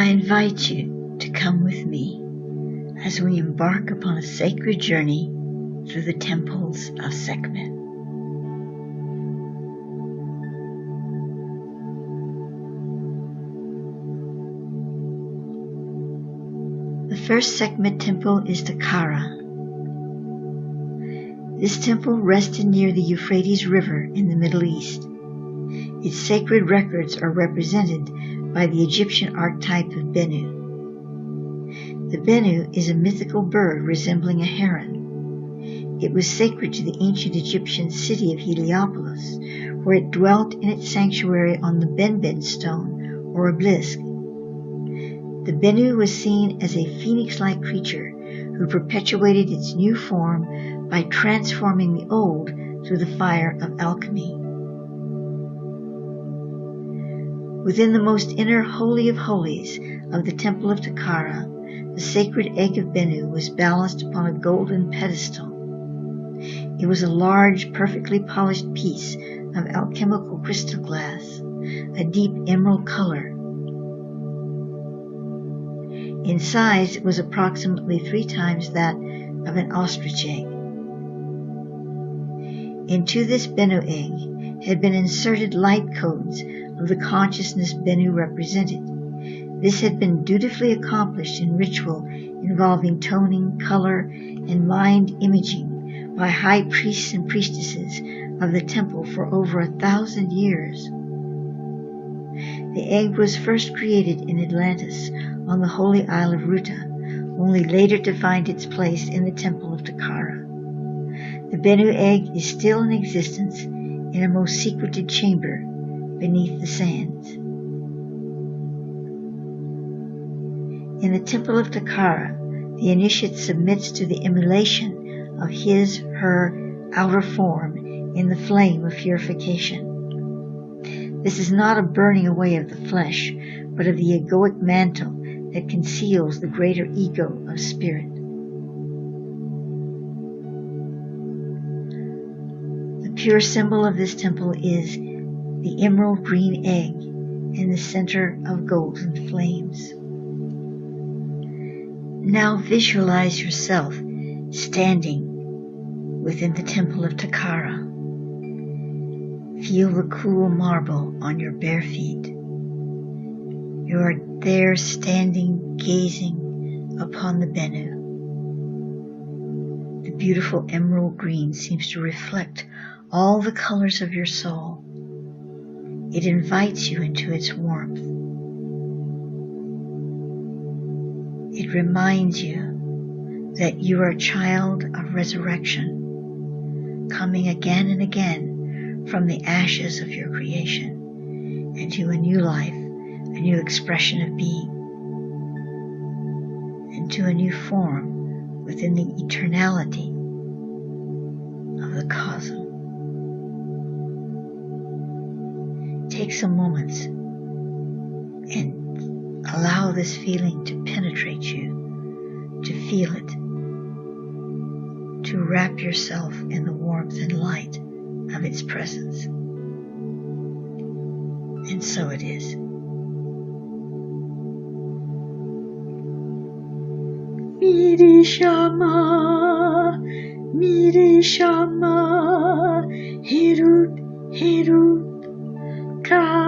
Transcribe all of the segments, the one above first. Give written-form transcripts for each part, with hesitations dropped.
invite you to come with me as we embark upon a sacred journey through the temples of Sekhmet. The first Sekhmet temple is the Kyi'Ra. This temple rested near the Euphrates River in the Middle East. Its sacred records are represented by the Egyptian archetype of Bennu. The Bennu is a mythical bird resembling a heron. It was sacred to the ancient Egyptian city of Heliopolis, where it dwelt in its sanctuary on the Benben stone, or obelisk. The Bennu was seen as a phoenix-like creature who perpetuated its new form by transforming the old through the fire of alchemy. Within the most inner Holy of Holies of the Temple of Kyi'Ra, the sacred egg of Bennu was balanced upon a golden pedestal. It was a large, perfectly polished piece of alchemical crystal glass, a deep emerald color. In size, it was approximately 3 times that of an ostrich egg. Into this Bennu egg had been inserted light codes of the consciousness Bennu represented. This had been dutifully accomplished in ritual involving toning, color, and mind imaging by high priests and priestesses of the temple for over 1,000 years. The egg was first created in Atlantis on the holy isle of Ruta, only later to find its place in the temple of Kyi'Ra. The Bennu egg is still in existence in a most secreted chamber beneath the sands. In the temple of Kyi'Ra, the initiate submits to the immolation of his/her outer form in the flame of purification. This is not a burning away of the flesh, but of the egoic mantle that conceals the greater ego of spirit. The pure symbol of this temple is the emerald green egg in the center of golden flames. Now visualize yourself standing within the temple of Kyi'Ra. Feel the cool marble on your bare feet. You are there standing, gazing upon the Bennu. The beautiful emerald green seems to reflect all the colors of your soul. It invites you into its warmth. It reminds you that you are a child of resurrection, coming again and again from the ashes of your creation into a new life, a new expression of being, into a new form within the eternality of the cosmos. Take some moments and allow this feeling to penetrate you, to feel it, to wrap yourself in the warmth and light of its presence. And so it is. Miri Shama, Hirut, Ka.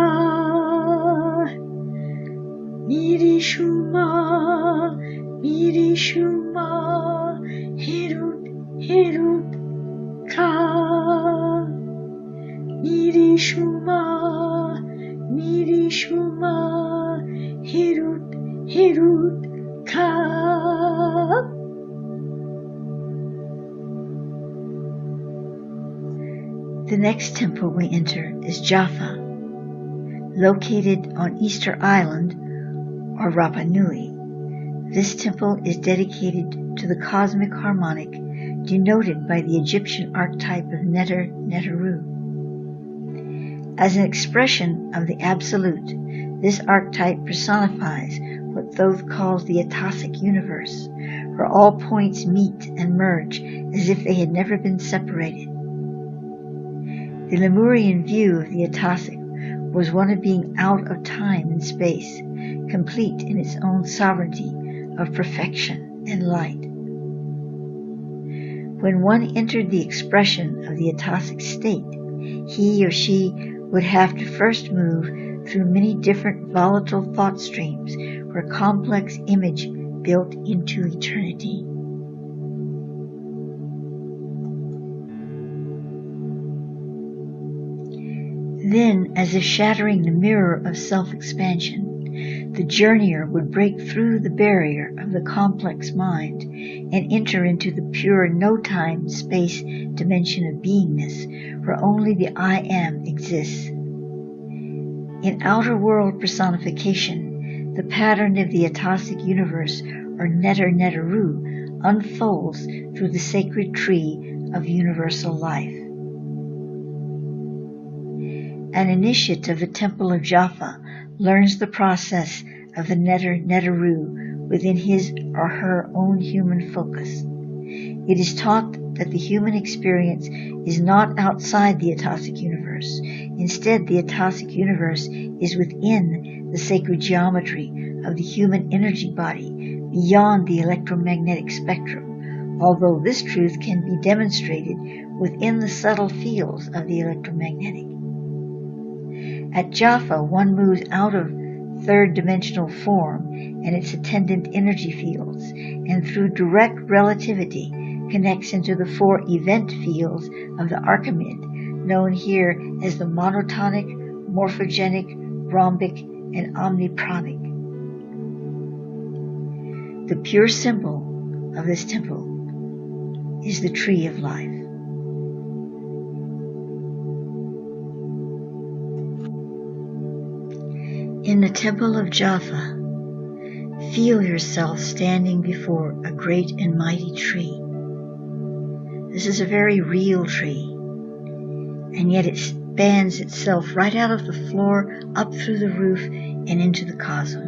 Miri Shuma, Hirut, Ka. Miri Shuma, Hirut, Ka. The next temple we enter is Jaffa, located on Easter Island or Rapa Nui. This temple is dedicated to the cosmic harmonic denoted by the Egyptian archetype of Neteru. As an expression of the Absolute, this archetype personifies what Thoth calls the Atosic universe, where all points meet and merge as if they had never been separated. The Lemurian view of the Atosic was one of being out of time and space, complete in its own sovereignty of perfection and light. When one entered the expression of the atosic state, he or she would have to first move through many different volatile thought streams for a complex image built into eternity. Then, as if shattering the mirror of self-expansion, the journeyer would break through the barrier of the complex mind and enter into the pure no-time space dimension of beingness, where only the I Am exists. In outer world personification, the pattern of the atosic universe, or Neter-Neteru, unfolds through the sacred tree of universal life. An initiate of the Temple of Jaffa learns the process of the Neter-Neteru within his or her own human focus. It is taught that the human experience is not outside the atosic universe. Instead, the atosic universe is within the sacred geometry of the human energy body, beyond the electromagnetic spectrum, although this truth can be demonstrated within the subtle fields of the electromagnetic. At Jaffa, one moves out of third-dimensional form and its attendant energy fields, and through direct relativity connects into the four event fields of the Archimede, known here as the monotonic, morphogenic, rhombic, and omnipranic. The pure symbol of this temple is the tree of life. In the Temple of Jaffa, feel yourself standing before a great and mighty tree. This is a very real tree, and yet it spans itself right out of the floor, up through the roof, and into the cosmos.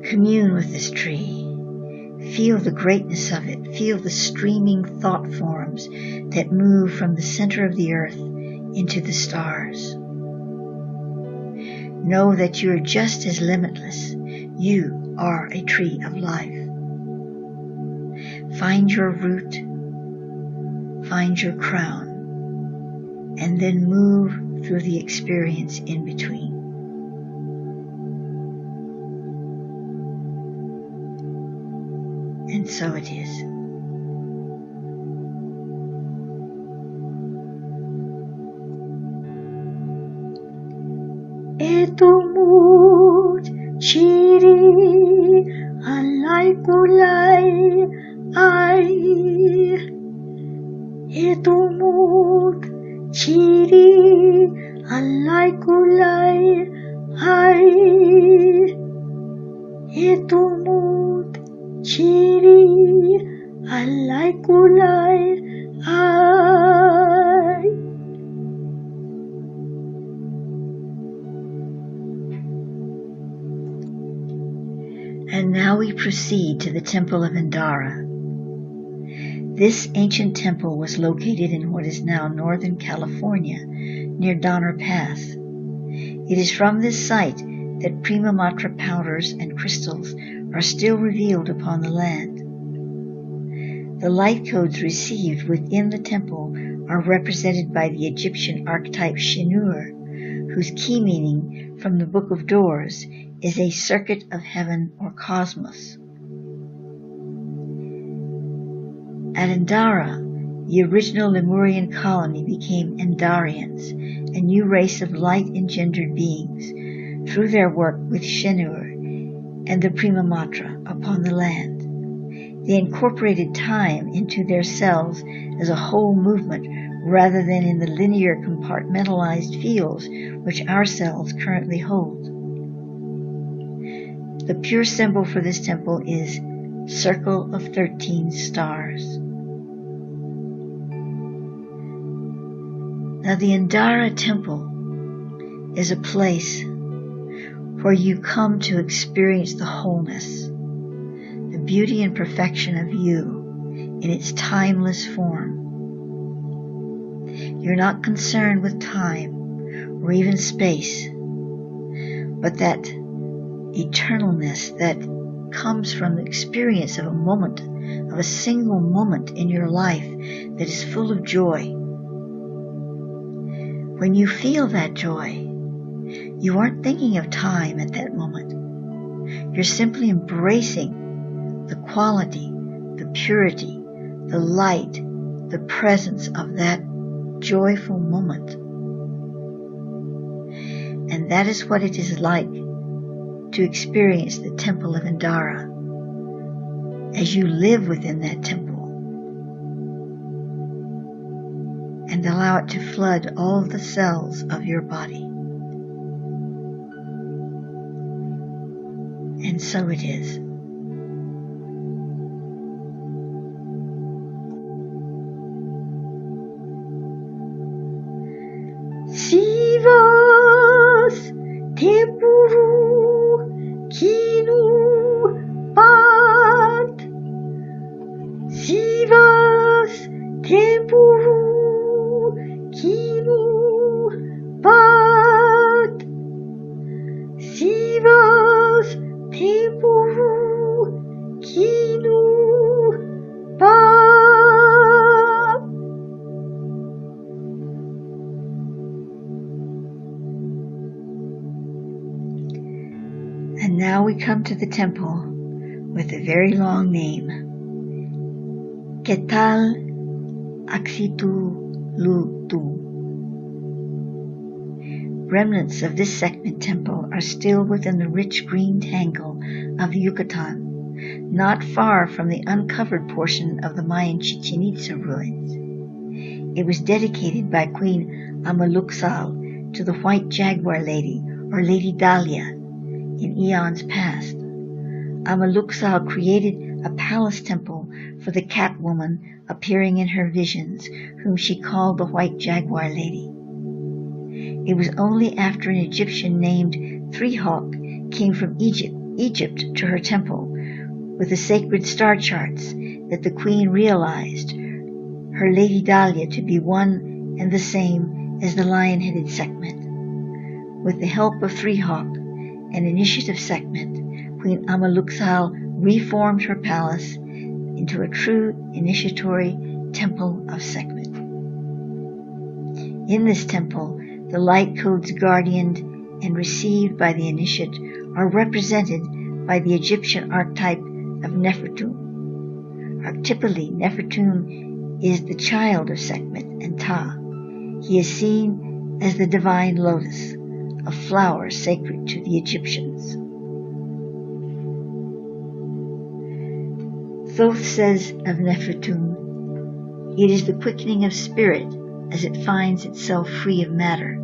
Commune with this tree. Feel the greatness of it. Feel the streaming thought forms that move from the center of the earth into the stars. Know that you are just as limitless. You are a tree of life. Find your root, find your crown, and then move through the experience in between. And so it is. Etumut chiri alai kulai ai. Etumut chiri alai kulai ai. Etumut chiri alai kulai ai. And now we proceed to the Temple of Endara. This ancient temple was located in what is now Northern California, near Donner Pass. It is from this site that prima matra powders and crystals are still revealed upon the land. The light codes received within the temple are represented by the Egyptian archetype Shinur, whose key meaning from the Book of Doors is a circuit of heaven or cosmos. At Endara, the original Lemurian colony became Endarians, a new race of light-engendered beings, through their work with Shinur and the Prima Matra upon the land. They incorporated time into their cells as a whole movement rather than in the linear compartmentalized fields which our cells currently hold. The pure symbol for this temple is Circle of 13 Stars. Now the Endara Temple is a place where you come to experience the wholeness, the beauty and perfection of you in its timeless form. You're not concerned with time or even space, but that eternalness that comes from the experience of a single moment in your life that is full of joy. When you feel that joy, you aren't thinking of time at that moment. You're simply embracing the quality, the purity, the light, the presence of that joyful moment. And that is what it is like to experience the temple of Indara as you live within that temple and allow it to flood all the cells of your body. And so it is. Sivas Tempuru Kinu Pat. Sivas Tempuru Kinu Pat. Sivas Tempuru Kinu Pat. And now we come to the temple with a very long name. Ketal Axitu Lutu. Remnants of this segment temple are still within the rich green tangle of Yucatan, not far from the uncovered portion of the Mayan Chichen Itza ruins. It was dedicated by Queen Amaluxal to the White Jaguar Lady, or Lady Dahlia, in eons past. Amaluxal created a palace temple for the cat woman appearing in her visions, whom she called the White Jaguar Lady. It was only after an Egyptian named Three Hawk came from Egypt to her temple with the sacred star charts that the queen realized her Lady Dahlia to be one and the same as the lion-headed Sekhmet. With the help of Three Hawk, an initiative Sekhmet, Queen Amaluxal reformed her palace into a true initiatory temple of Sekhmet. In this temple, the light codes guardianed and received by the initiate are represented by the Egyptian archetype of Nefertum. Archetypally, Nefertum is the child of Sekhmet and Ta. He is seen as the divine lotus, a flower sacred to the Egyptians. Thoth says of Nefertum, it is the quickening of spirit as it finds itself free of matter.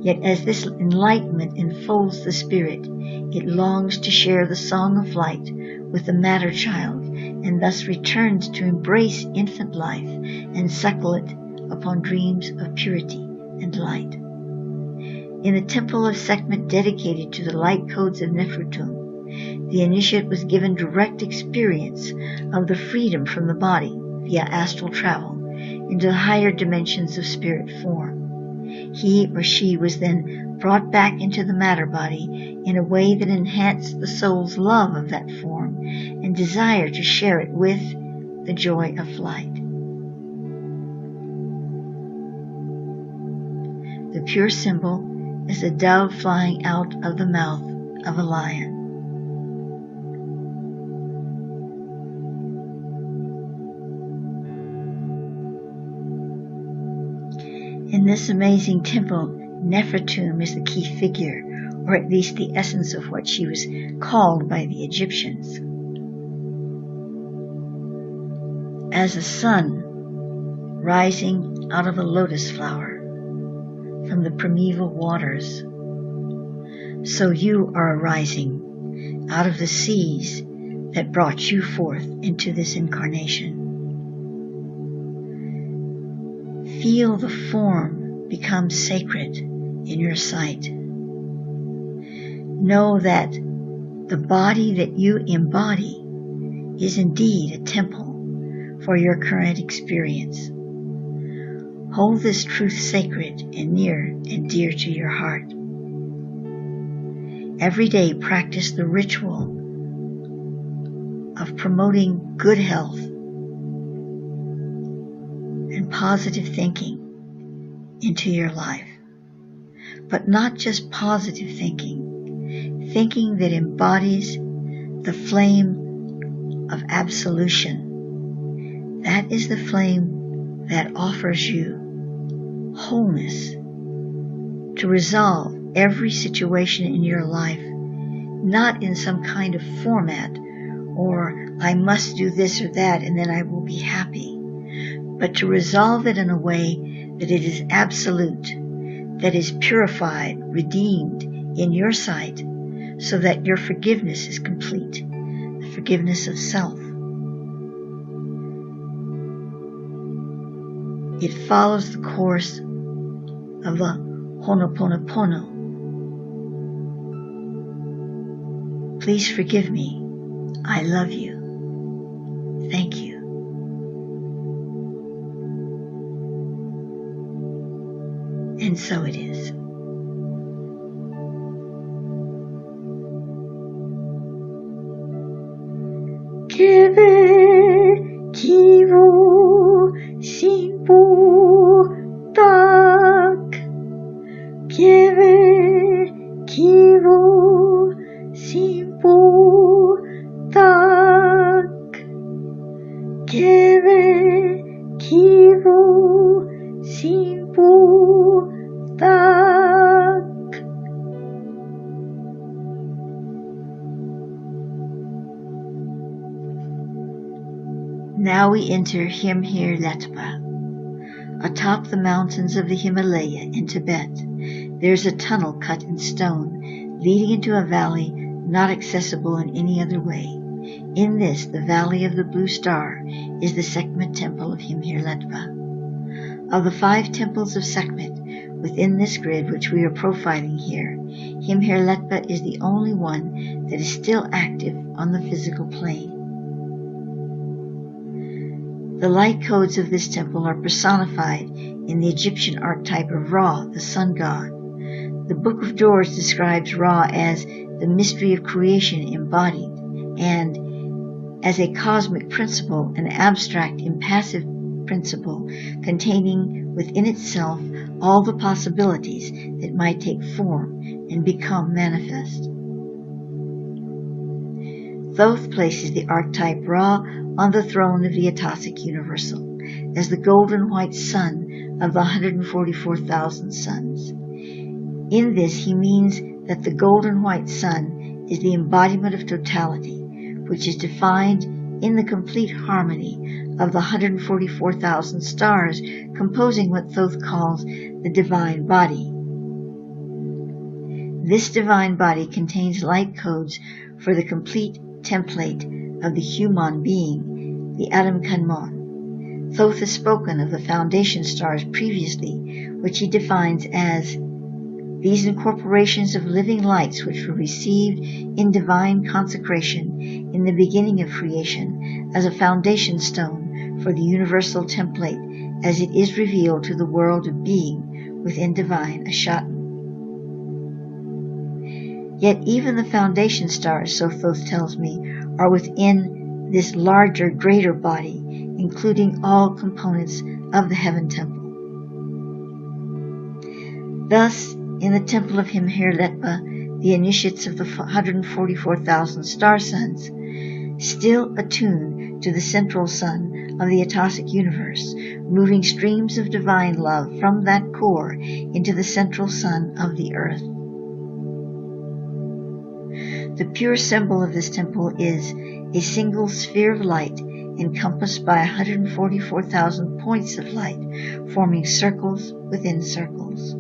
Yet as this enlightenment enfolds the spirit, it longs to share the song of light with the matter child, and thus returns to embrace infant life and suckle it upon dreams of purity and light. In the temple of Sekhmet dedicated to the light codes of Nefertum, the initiate was given direct experience of the freedom from the body via astral travel into the higher dimensions of spirit form. He or she was then brought back into the matter body in a way that enhanced the soul's love of that form and desire to share it with the joy of flight. The pure symbol is a dove flying out of the mouth of a lion. In this amazing temple, Nefertum is the key figure, or at least the essence of what she was called by the Egyptians. As a sun rising out of a lotus flower from the primeval waters, so you are arising out of the seas that brought you forth into this incarnation. Feel the form become sacred in your sight. Know that the body that you embody is indeed a temple for your current experience. Hold this truth sacred and near and dear to your heart. Every day practice the ritual of promoting good health and positive thinking into your life. But not just positive thinking, thinking that embodies the flame of absolution. That is the flame that offers you wholeness to resolve every situation in your life, not in some kind of format or I must do this or that and then I will be happy, but to resolve it in a way that it is absolute, that is purified, redeemed in your sight, so that your forgiveness is complete, the forgiveness of self. It follows the course of the Ho'oponopono. Please forgive me. I love you. Thank you. And so it is. Kyi'Ra Simpo Tak. Kyi'Ra Simpo Tak. Kyi'Ra Simpo Tak. Now we enter Kyi'Ra. Atop the mountains of the Himalaya in Tibet, there's a tunnel cut in stone, leading into a valley not accessible in any other way. In this, the Valley of the Blue Star, is the Sekhmet Temple of Kyi'Ra. Of the 5 temples of Sekhmet within this grid which we are profiling here, Kyi'Ra is the only one that is still active on the physical plane. The light codes of this temple are personified in the Egyptian archetype of Ra, the sun god. The Book of Doors describes Ra as the mystery of creation embodied, and as a cosmic principle, an abstract, impassive principle containing within itself all the possibilities that might take form and become manifest. Thoth places the archetype Ra on the throne of the Atosic Universal, as the golden white sun of the 144,000 suns. In this he means that the golden white sun is the embodiment of totality, which is defined in the complete harmony of the 144,000 stars composing what Thoth calls the divine body. This divine body contains light codes for the complete template of the human being, the Adam Kanmon. Thoth has spoken of the foundation stars previously, which he defines as these incorporations of living lights which were received in divine consecration in the beginning of creation as a foundation stone for the universal template as it is revealed to the world of being within divine Ashatan. Yet even the foundation stars, so Thoth tells me, are within this larger, greater body, including all components of the heaven temple. Thus, in the temple of Kyi'Ra, the initiates of the 144,000 star suns, still attuned to the central sun of the Atosic universe, moving streams of divine love from that core into the central sun of the earth. The pure symbol of this temple is a single sphere of light encompassed by 144,000 points of light, forming circles within circles.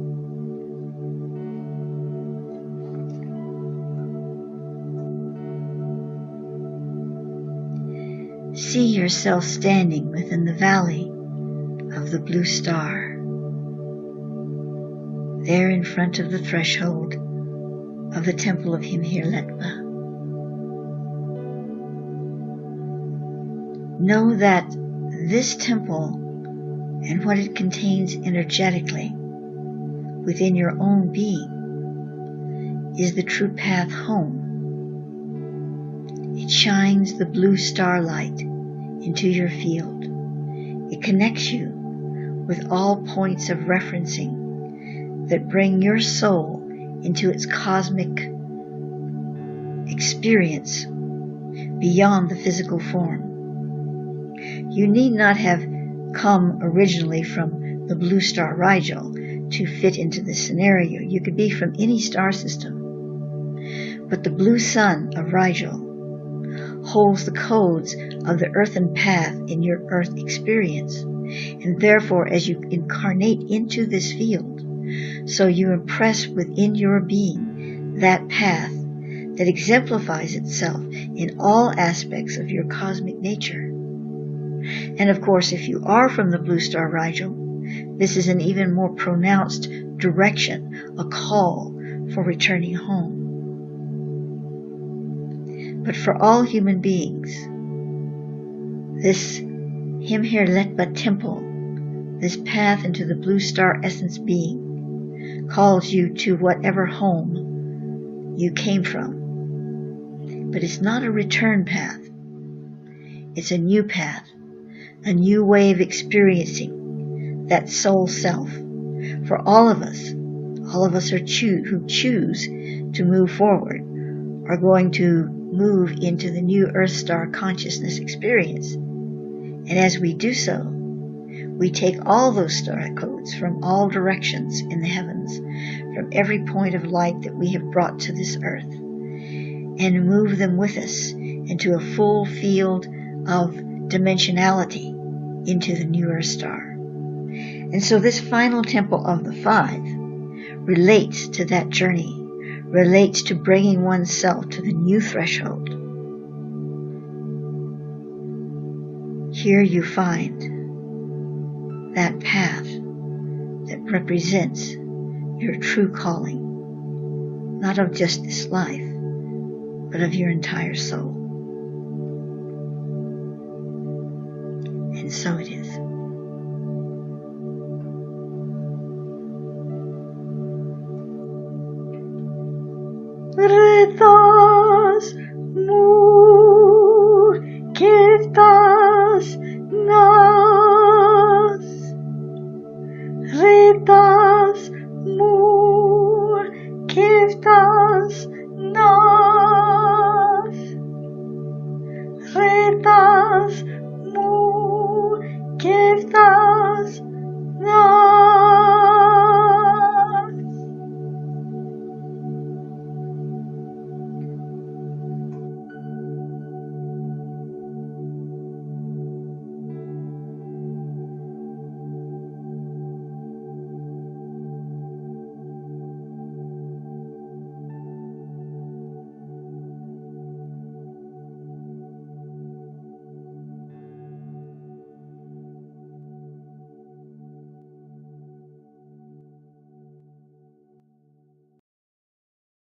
See yourself standing within the valley of the blue star, there in front of the threshold of the temple of Kyi'Ra. Know that this temple and what it contains energetically within your own being is the true path home. It shines the blue starlight into your field. It connects you with all points of referencing that bring your soul into its cosmic experience beyond the physical form. You need not have come originally from the blue star Rigel to fit into this scenario. You could be from any star system. But the blue sun of Rigel holds the codes of the earthen path in your earth experience. And therefore, as you incarnate into this field, so you impress within your being that path that exemplifies itself in all aspects of your cosmic nature. And of course, if you are from the blue star Rigel, this is an even more pronounced direction, a call for returning home. But for all human beings, this Himherletba temple, this path into the blue star essence being, calls you to whatever home you came from. But it's not a return path. It's a new path, a new way of experiencing that soul self. For all of us who choose to move forward are going to move into the new Earth Star consciousness experience. And as we do so, we take all those star codes from all directions in the heavens, from every point of light that we have brought to this earth, and move them with us into a full field of dimensionality into the new Earth Star. And so this final temple of the 5 relates to that journey, relates to bringing oneself to the new threshold. Here you find that path that represents your true calling, not of just this life, but of your entire soul. And so it is. Retas mu keftas nas, retas mu keftas nas, retas